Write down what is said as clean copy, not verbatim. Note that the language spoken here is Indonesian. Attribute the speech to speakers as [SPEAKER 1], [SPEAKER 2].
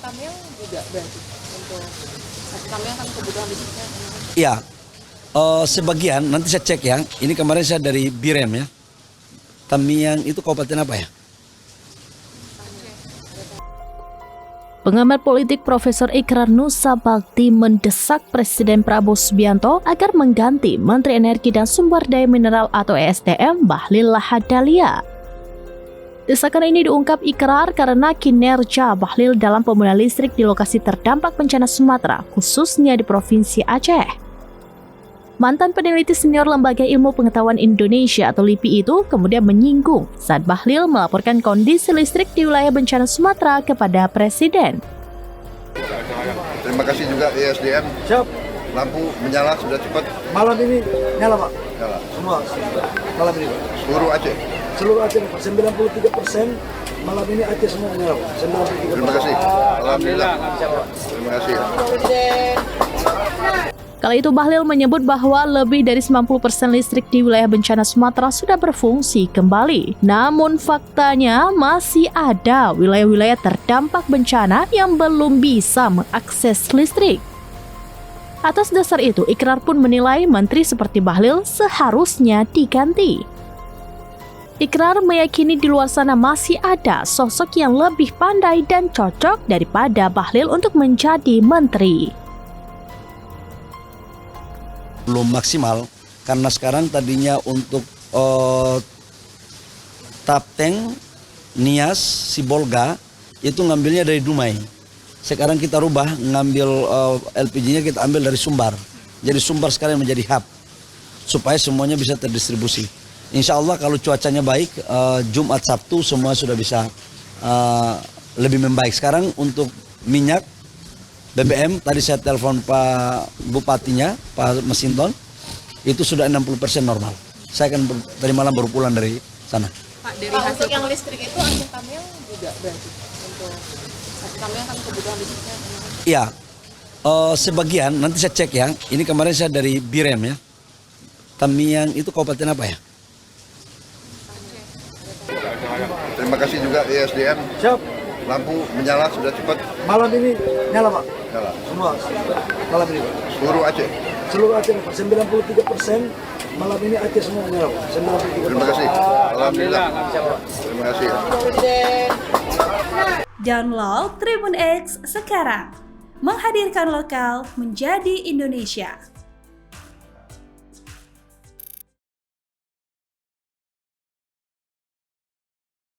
[SPEAKER 1] Tamil juga berarti untuk AC Tamil kan kebutuhan listriknya.
[SPEAKER 2] Iya, sebagian nanti saya cek ya. Ini kemarin saya dari Birem ya. Tamiang itu kabupaten apa ya?
[SPEAKER 3] Pengamat politik Profesor Ikrar Nusa Bakti mendesak Presiden Prabowo Subianto agar mengganti Menteri Energi dan Sumber Daya Mineral atau ESDM Bahlil Lahadalia. Desakan ini diungkap Ikrar karena kinerja Bahlil dalam pembangunan listrik di lokasi terdampak bencana Sumatera, khususnya di Provinsi Aceh. Mantan peneliti senior Lembaga Ilmu Pengetahuan Indonesia atau LIPI itu kemudian menyinggung saat Bahlil melaporkan kondisi listrik di wilayah bencana Sumatera kepada Presiden.
[SPEAKER 4] Terima kasih juga ESDM.
[SPEAKER 5] Siap.
[SPEAKER 4] Lampu menyala sudah cepat.
[SPEAKER 5] Malam ini nyala Pak?
[SPEAKER 4] Nyala.
[SPEAKER 5] Semua malam ini Pak?
[SPEAKER 4] Seluruh Aceh.
[SPEAKER 5] Seluruh Aceh Pak, 93% malam ini Aceh semua menyala Pak. 93%.
[SPEAKER 4] Terima kasih. Alhamdulillah. Terima kasih.
[SPEAKER 3] Kala itu Bahlil menyebut bahwa lebih dari 90% listrik di wilayah bencana Sumatera sudah berfungsi kembali. Namun faktanya masih ada wilayah-wilayah terdampak bencana yang belum bisa mengakses listrik. Atas dasar itu, Ikrar pun menilai menteri seperti Bahlil seharusnya diganti. Ikrar meyakini di luar sana masih ada sosok yang lebih pandai dan cocok daripada Bahlil untuk menjadi menteri.
[SPEAKER 2] Belum maksimal karena sekarang tadinya untuk Tapteng, Nias, Sibolga itu ngambilnya dari Dumai. Sekarang kita rubah ngambil LPG-nya kita ambil dari Sumbar. Jadi Sumbar sekarang menjadi hub supaya semuanya bisa terdistribusi. Insya Allah kalau cuacanya baik Jumat Sabtu semua sudah bisa lebih membaik. Sekarang untuk minyak BBM, tadi saya telepon Pak Bupatinya, Pak Masinton, itu sudah 60% normal. Saya akan tadi malam baru pulang dari sana.
[SPEAKER 1] Pak, dari hasil yang listrik itu AC Tamil juga berarti untuk AC Tamil kan kebutuhan listriknya.
[SPEAKER 2] Iya, sebagian nanti saya cek ya. Ini kemarin saya dari Birem ya. Tamiang itu kabupaten apa ya?
[SPEAKER 4] Terima kasih juga ESDM.
[SPEAKER 5] Siap.
[SPEAKER 4] Lampu menyala sudah cepat.
[SPEAKER 5] Malam ini nyala Pak?
[SPEAKER 4] Nyala.
[SPEAKER 5] Semua malam ini Pak?
[SPEAKER 4] Seluruh Aceh.
[SPEAKER 5] Seluruh Aceh Pak, 93% malam ini Aceh semua menyala Pak. 93%.
[SPEAKER 4] Terima kasih. Alhamdulillah. Terima kasih.
[SPEAKER 6] Download Tribun X sekarang. Menghadirkan lokal menjadi Indonesia.